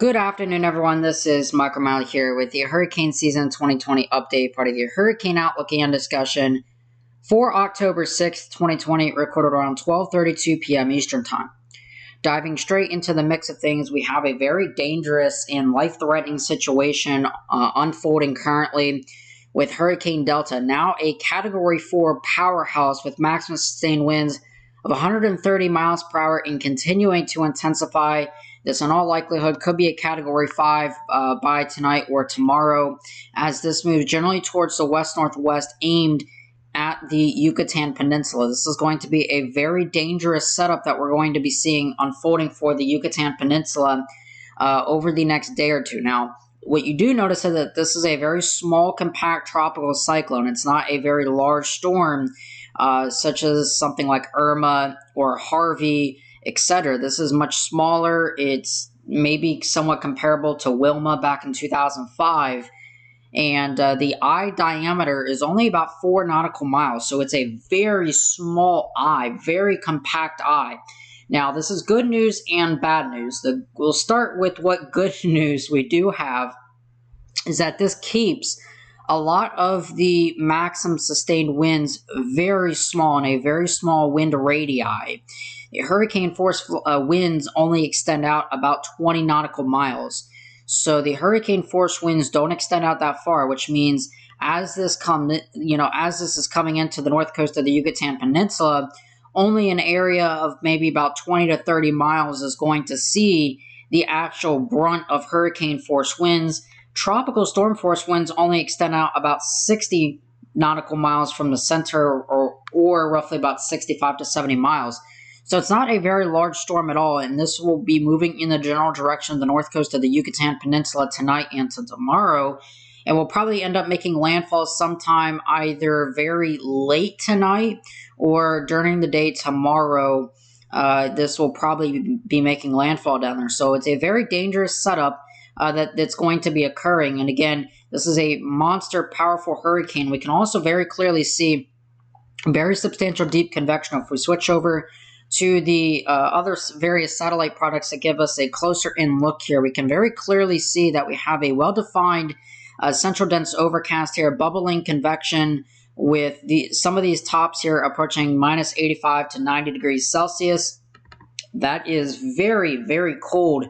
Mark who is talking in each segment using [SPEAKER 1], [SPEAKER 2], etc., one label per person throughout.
[SPEAKER 1] Good afternoon, everyone. This is Michael Malley here with the Hurricane Season 2020 update, part of the Hurricane Outlook and discussion for October 6th, 2020, recorded around 12:32 p.m. Eastern Time. Diving straight into the mix of things, we have a very dangerous and life-threatening situation unfolding currently with Hurricane Delta, now a Category 4 powerhouse with maximum sustained winds of 130 miles per hour and continuing to intensify. This, in all likelihood, could be a Category 5 by tonight or tomorrow, as this moves generally towards the west-northwest, aimed at the Yucatan Peninsula. This is going to be a very dangerous setup that we're going to be seeing unfolding for the Yucatan Peninsula over the next day or two. Now, what you do notice is that this is a very small, compact tropical cyclone. It's not a very large storm, such as something like Irma or Harvey, etc. This is much smaller. It's maybe somewhat comparable to Wilma back in 2005. And the eye diameter is only about 4 nautical miles. So it's a very small eye, very compact eye. Now, this is good news and bad news. We'll start with what good news we do have is that this keeps a lot of the maximum sustained winds very small and a very small wind radii. Hurricane force winds only extend out about 20 nautical miles. So the hurricane force winds don't extend out that far, which means as this is coming into the north coast of the Yucatan Peninsula, only an area of maybe about 20 to 30 miles is going to see the actual brunt of hurricane force winds. Tropical storm force winds only extend out about 60 nautical miles from the center, or roughly about 65 to 70 miles. So it's not a very large storm at all, and this will be moving in the general direction of the north coast of the Yucatan Peninsula tonight and to tomorrow, and will probably end up making landfall sometime either very late tonight or during the day tomorrow. This will probably be making landfall down there. So it's a very dangerous setup that's going to be occurring. And again, this is a monster, powerful hurricane. We can also very clearly see very substantial deep convection. If we switch over to the other various satellite products that give us a closer in look here, we can very clearly see that we have a well-defined central dense overcast here, bubbling convection with some of these tops here approaching minus 85 to 90 degrees Celsius. That is very, very cold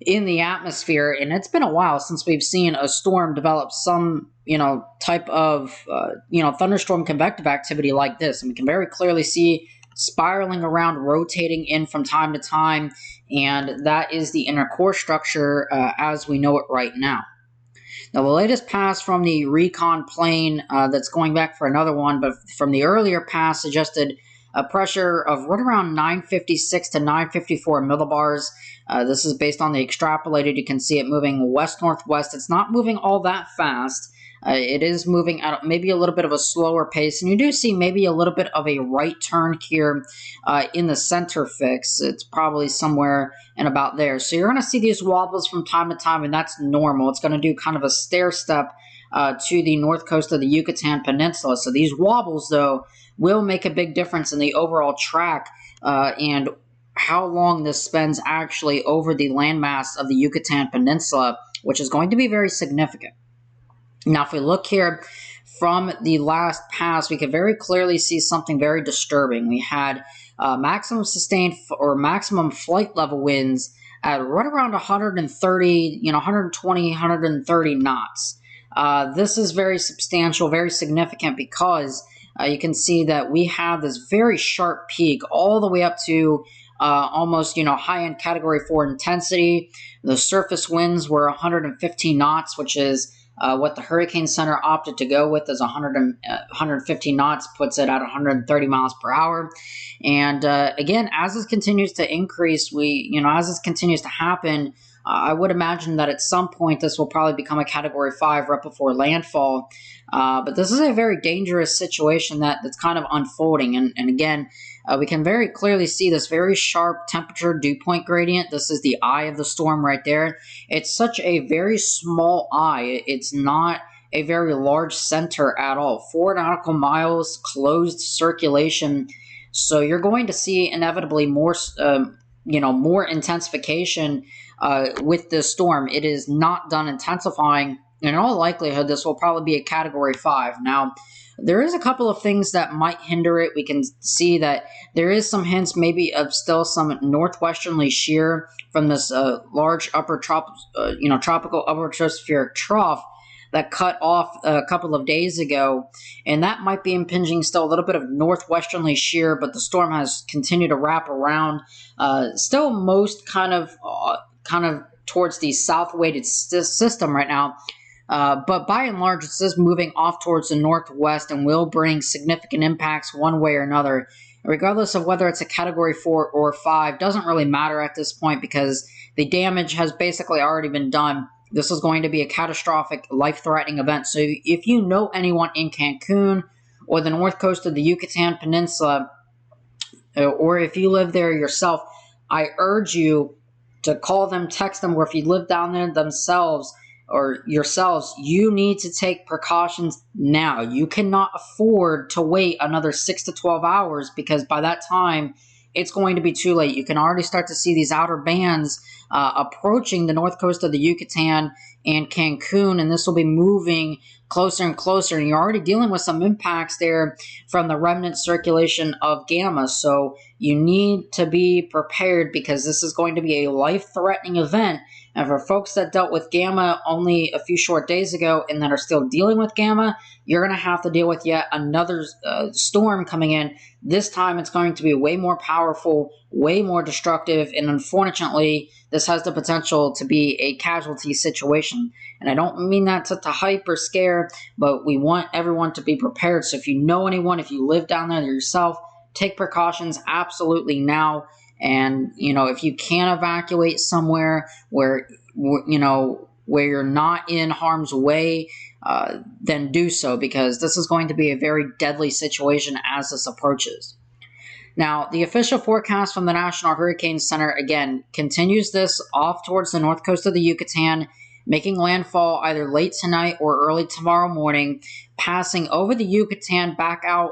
[SPEAKER 1] in the atmosphere, and it's been a while since we've seen a storm develop some type of thunderstorm convective activity like this. And we can very clearly see spiraling around, rotating in from time to time, and that is the inner core structure as we know it right now. Now, the latest pass from the recon plane that's going back for another one, but from the earlier pass suggested a pressure of right around 956 to 954 millibars. This is based on the extrapolated. You can see it moving west-northwest. It's not moving all that fast. It is moving at maybe a little bit of a slower pace, and you do see maybe a little bit of a right turn here in the center fix. It's probably somewhere and about there. So you're going to see these wobbles from time to time, and that's normal. It's going to do kind of a stair step to the north coast of the Yucatan Peninsula. So these wobbles, though, will make a big difference in the overall track and how long this spends actually over the landmass of the Yucatan Peninsula, which is going to be very significant. Now, if we look here from the last pass, we can very clearly see something very disturbing. We had maximum sustained or maximum flight level winds at right around 130, 120, 130 knots. This is very substantial, very significant, because you can see that we have this very sharp peak all the way up to almost, high-end Category 4 intensity. The surface winds were 115 knots, which is what the Hurricane Center opted to go with, is 115 knots, puts it at 130 miles per hour. And again, as this continues to increase, as this continues to happen, I would imagine that at some point this will probably become a Category 5 right before landfall. But this is a very dangerous situation that's kind of unfolding. And again, we can very clearly see this very sharp temperature dew point gradient. This is the eye of the storm right there. It's such a very small eye. It's not a very large center at all. 4 nautical miles, closed circulation. So you're going to see inevitably more more intensification with this storm. It is not done intensifying. In all likelihood, this will probably be a Category 5. Now, there is a couple of things that might hinder it. We can see that there is some hints maybe of still some northwesterly shear from this large tropical upper tropospheric trough that cut off a couple of days ago, and that might be impinging still a little bit of northwesterly shear, but the storm has continued to wrap around, still most kind of towards the south-weighted system right now. But by and large, it's just moving off towards the northwest and will bring significant impacts one way or another. Regardless of whether it's a Category 4 or 5, doesn't really matter at this point because the damage has basically already been done. This is going to be a catastrophic, life-threatening event. So if you know anyone in Cancun or the north coast of the Yucatan Peninsula, or if you live there yourself, I urge you to call them, text them, or if you live down there themselves or yourselves, you need to take precautions now. You cannot afford to wait another 6 to 12 hours because by that time, it's going to be too late. You can already start to see these outer bands approaching the north coast of the Yucatan and Cancun, and this will be moving closer and closer. And you're already dealing with some impacts there from the remnant circulation of gamma. So you need to be prepared because this is going to be a life-threatening event. And for folks that dealt with gamma only a few short days ago and that are still dealing with gamma, you're going to have to deal with yet another storm coming in. This time it's going to be way more powerful, way more destructive, and unfortunately, this has the potential to be a casualty situation. And I don't mean that to hype or scare, but we want everyone to be prepared. So if you know anyone, if you live down there yourself, take precautions absolutely now. And, if you can evacuate somewhere where you're not in harm's way, then do so because this is going to be a very deadly situation as this approaches. Now, the official forecast from the National Hurricane Center, again, continues this off towards the north coast of the Yucatan, making landfall either late tonight or early tomorrow morning, passing over the Yucatan back out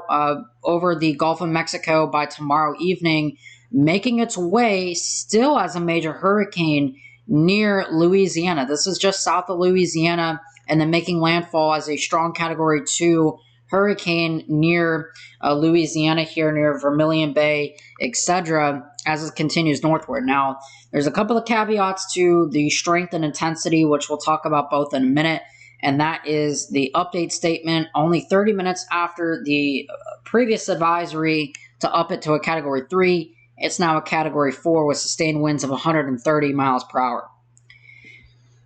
[SPEAKER 1] over the Gulf of Mexico by tomorrow evening, making its way still as a major hurricane near Louisiana. This is just south of Louisiana, and then making landfall as a strong Category 2 hurricane near Louisiana here, near Vermilion Bay, etc., as it continues northward. Now, there's a couple of caveats to the strength and intensity, which we'll talk about both in a minute, and that is the update statement only 30 minutes after the previous advisory to up it to a Category 3. It's now a Category 4 with sustained winds of 130 miles per hour.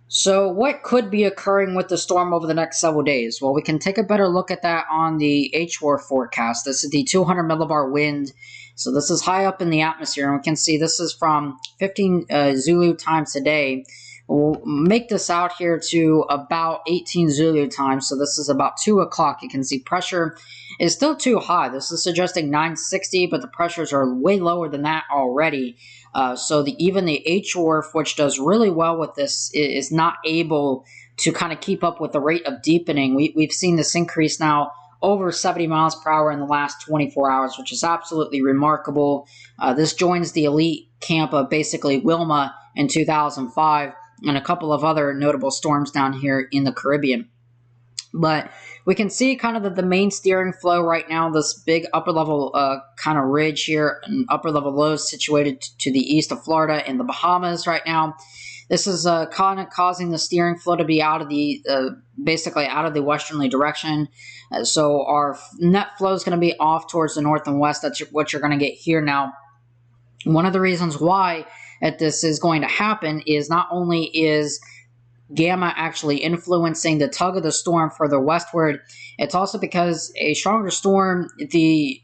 [SPEAKER 1] So what could be occurring with the storm over the next several days? Well, we can take a better look at that on the HWAR forecast. This is the 200 millibar wind. So this is high up in the atmosphere, and we can see this is from 15 Zulu time today. We'll make this out here to about 18 Zulu time, so this is about 2 o'clock. You can see pressure is still too high. This is suggesting 960, but the pressures are way lower than that already. So even the HWARF, which does really well with this, is not able to kind of keep up with the rate of deepening. We've seen this increase now over 70 miles per hour in the last 24 hours, which is absolutely remarkable. This joins the elite camp of basically Wilma in 2005 and a couple of other notable storms down here in the Caribbean. But we can see kind of the main steering flow right now, this big upper level kind of ridge here, and upper level lows situated to the east of Florida and the Bahamas right now. This is kind of causing the steering flow to be out of the, basically out of the westerly direction. So our net flow is going to be off towards the north and west. That's what you're going to get here now. One of the reasons why that this is going to happen is not only is gamma actually influencing the tug of the storm further westward, it's also because a stronger storm, the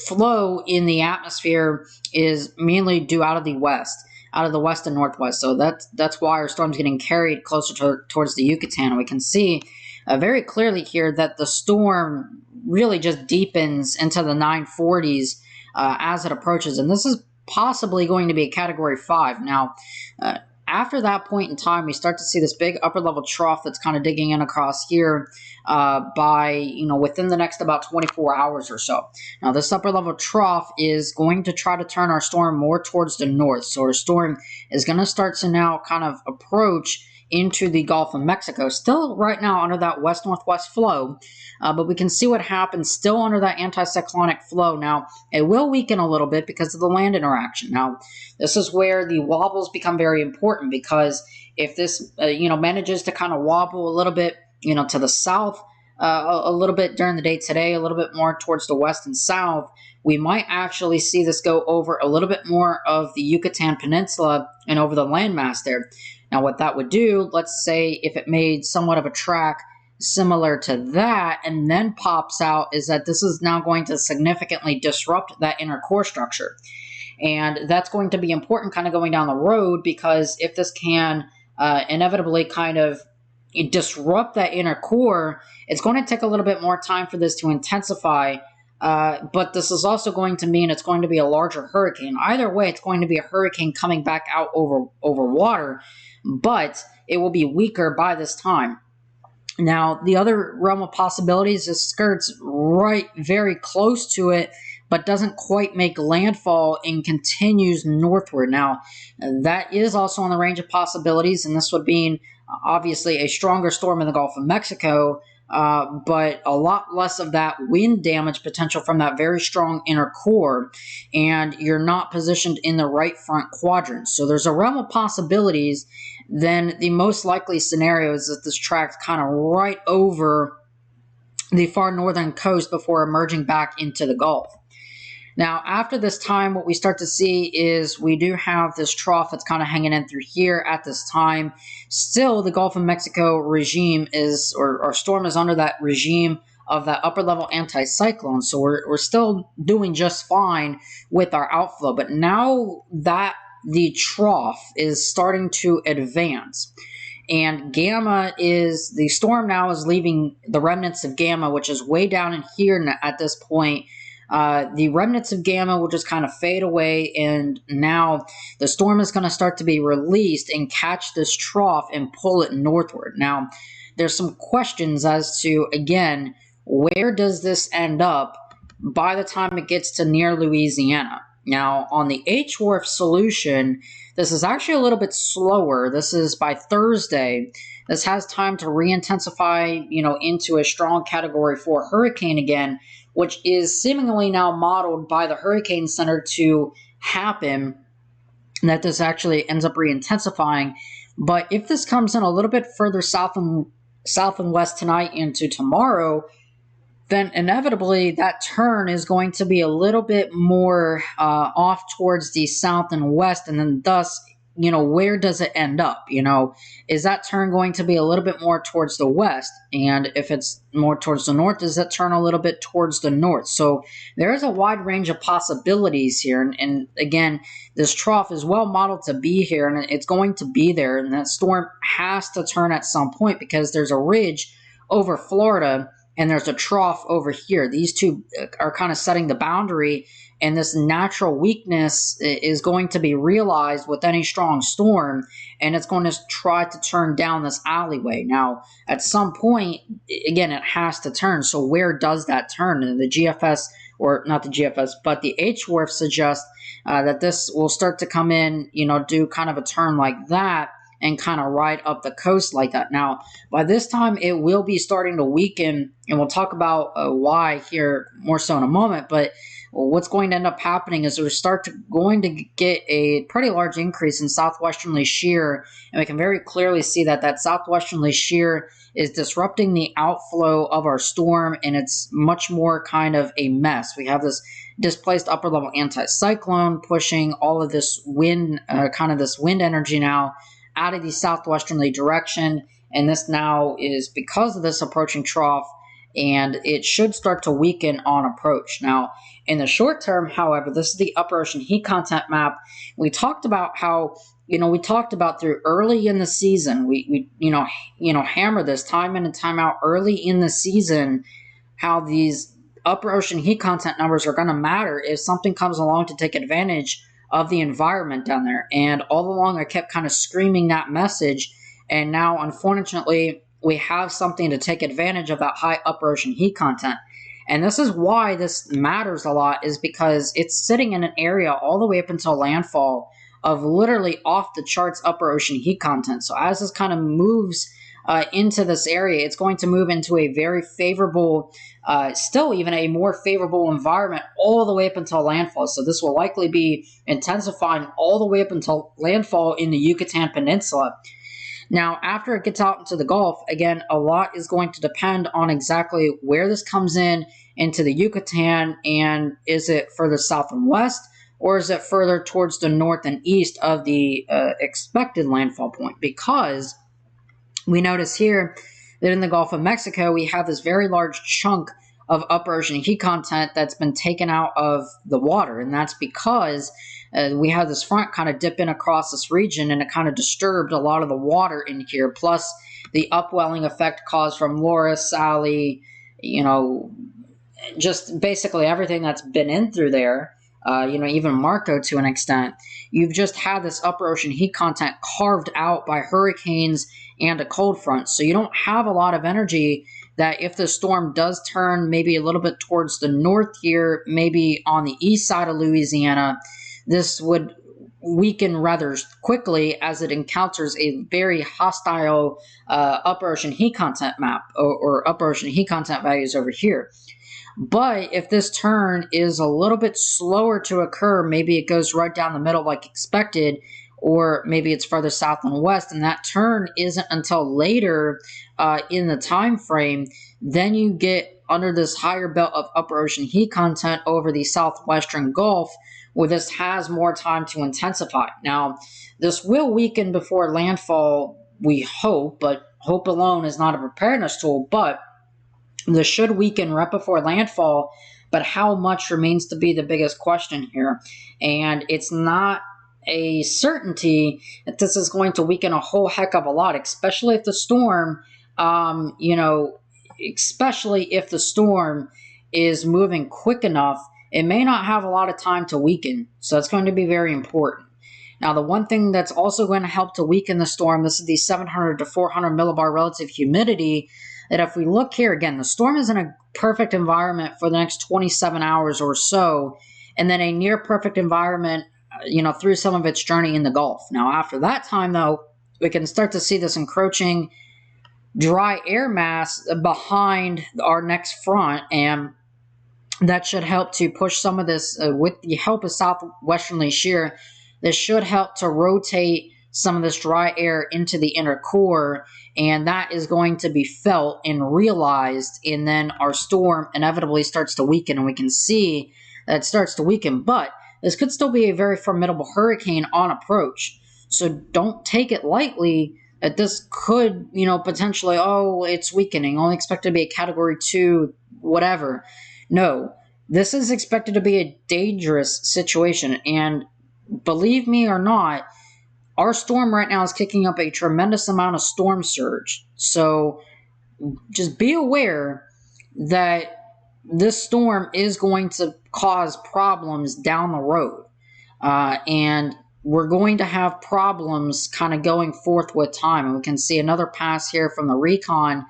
[SPEAKER 1] flow in the atmosphere is mainly due out of the west and northwest. So that's why our storm's getting carried closer towards the Yucatan. We can see very clearly here that the storm really just deepens into the 940s as it approaches, and this is possibly going to be a Category 5. Now, After that point in time, we start to see this big upper level trough that's kind of digging in across here by, within the next about 24 hours or so. Now, this upper level trough is going to try to turn our storm more towards the north. So our storm is going to start to now kind of approach into the Gulf of Mexico, still right now under that west-northwest flow, but we can see what happens still under that anticyclonic flow. Now, it will weaken a little bit because of the land interaction. Now, this is where the wobbles become very important, because if this, manages to kind of wobble a little bit, to the south a little bit during the day today, a little bit more towards the west and south, we might actually see this go over a little bit more of the Yucatan Peninsula and over the landmass there. Now, what that would do, let's say if it made somewhat of a track similar to that and then pops out, is that this is now going to significantly disrupt that inner core structure. And that's going to be important kind of going down the road, because if this can inevitably kind of disrupt that inner core, it's going to take a little bit more time for this to intensify. But this is also going to mean it's going to be a larger hurricane. Either way, it's going to be a hurricane coming back out over water, but it will be weaker by this time. Now, the other realm of possibilities is skirts right very close to it, but doesn't quite make landfall and continues northward. Now, that is also on the range of possibilities, and this would mean obviously a stronger storm in the Gulf of Mexico, but a lot less of that wind damage potential from that very strong inner core, and you're not positioned in the right front quadrant. So there's a realm of possibilities. Then the most likely scenario is that this tracks kind of right over the far northern coast before emerging back into the Gulf. Now, after this time, what we start to see is we do have this trough that's kind of hanging in through here at this time. Still, the Gulf of Mexico regime is, or our storm is under that regime of that upper level anticyclone. So we're still doing just fine with our outflow. But now that the trough is starting to advance, and Gamma is, the storm now is leaving the remnants of Gamma, which is way down in here at this point. The remnants of Gamma will just kind of fade away, and now the storm is going to start to be released and catch this trough and pull it northward. Now, there's some questions as to, again, where does this end up by the time it gets to near Louisiana? Now, on the H-Wharf solution, this is actually a little bit slower. This is by Thursday. This has time to re-intensify, into a strong Category 4 hurricane again, which is seemingly now modeled by the Hurricane Center to happen, that this actually ends up re-intensifying. But if this comes in a little bit further south and west tonight into tomorrow, then inevitably that turn is going to be a little bit more off towards the south and west, and then thus, where does it end up? Is that turn going to be a little bit more towards the west? And if it's more towards the north, does that turn a little bit towards the north? So there is a wide range of possibilities here. And again, this trough is well modeled to be here, and it's going to be there. And that storm has to turn at some point, because there's a ridge over Florida and there's a trough over here. These two are kind of setting the boundary, and this natural weakness is going to be realized with any strong storm, and it's going to try to turn down this alleyway. Now, at some point, again, it has to turn. So where does that turn? And the GFS, or not the GFS, but the H-Wharf suggests that this will start to come in, do kind of a turn like that, and kind of ride up the coast like that. Now, by this time, it will be starting to weaken, and we'll talk about why here more so in a moment, but what's going to end up happening is we're going to get a pretty large increase in southwesterly shear, and we can very clearly see that southwesterly shear is disrupting the outflow of our storm, and it's much more kind of a mess. We have this displaced upper level anticyclone pushing all of this wind, this wind energy now out of the southwesterly direction, and this now is because of this approaching trough, and it should start to weaken on approach. Now, in the short term, however, this is the upper ocean heat content map. We talked about how, through early in the season, we hammer this time in and time out early in the season, how these upper ocean heat content numbers are going to matter if something comes along to take advantage of the environment down there. And all along I kept kind of screaming that message, and now unfortunately we have something to take advantage of that high upper ocean heat content. And this is why this matters a lot, is because it's sitting in an area all the way up until landfall of literally off the charts upper ocean heat content. So as this kind of moves into this area, it's going to move into a very favorable, still even a more favorable environment all the way up until landfall. So this will likely be intensifying all the way up until landfall in the Yucatan Peninsula. Now, after it gets out into the Gulf, again, a lot is going to depend on exactly where this comes in into the Yucatan, and is it further south and west, or is it further towards the north and east of the expected landfall point? Because we notice here that in the Gulf of Mexico, we have this very large chunk of upper ocean heat content that's been taken out of the water. And that's because we have this front kind of dip in across this region, and it kind of disturbed a lot of the water in here. Plus the upwelling effect caused from Laura, Sally, just basically everything that's been in through there. Even Marco to an extent. You've just had this upper ocean heat content carved out by hurricanes and a cold front. So you don't have a lot of energy that if the storm does turn maybe a little bit towards the north here, maybe on the east side of Louisiana, this would weaken rather quickly as it encounters a very hostile upper ocean heat content map or upper ocean heat content values over here. But if this turn is a little bit slower to occur, maybe it goes right down the middle like expected, or maybe it's further south and west, and that turn isn't until later in the time frame, then you get under this higher belt of upper ocean heat content over the southwestern Gulf, where this has more time to intensify. Now, this will weaken before landfall, we hope, but hope alone is not a preparedness tool, but this should weaken right before landfall, but how much remains to be the biggest question here. And it's not a certainty that this is going to weaken a whole heck of a lot, especially if the storm, is moving quick enough. It may not have a lot of time to weaken, so that's going to be very important. Now, the one thing that's also going to help to weaken the storm, this is the 700 to 400 millibar relative humidity, that if we look here again, the storm is in a perfect environment for the next 27 hours or so, and then a near perfect environment, through some of its journey in the Gulf. Now, after that time, though, we can start to see this encroaching dry air mass behind our next front, and that should help to push some of this, with the help of southwesterly shear, this should help to rotate some of this dry air into the inner core, and that is going to be felt and realized, and then our storm inevitably starts to weaken, and we can see that it starts to weaken, but this could still be a very formidable hurricane on approach. So don't take it lightly that this could, potentially, it's weakening, only expected to be a Category 2, whatever. No, this is expected to be a dangerous situation, and believe me or not, our storm right now is kicking up a tremendous amount of storm surge. So just be aware that this storm is going to cause problems down the road. And we're going to have problems kind of going forth with time. And we can see another pass here from the recon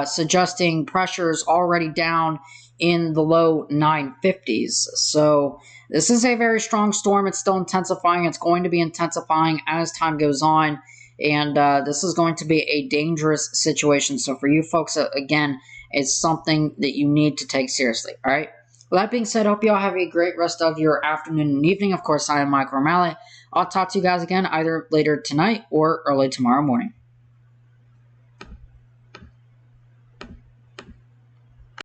[SPEAKER 1] suggesting pressures already down in the low 950s. So this is a very strong storm. It's still intensifying. It's going to be intensifying as time goes on. And this is going to be a dangerous situation. So for you folks, again, it's something that you need to take seriously. All right. With that being said, I hope you all have a great rest of your afternoon and evening. Of course, I am Michael O'Malley. I'll talk to you guys again either later tonight or early tomorrow morning.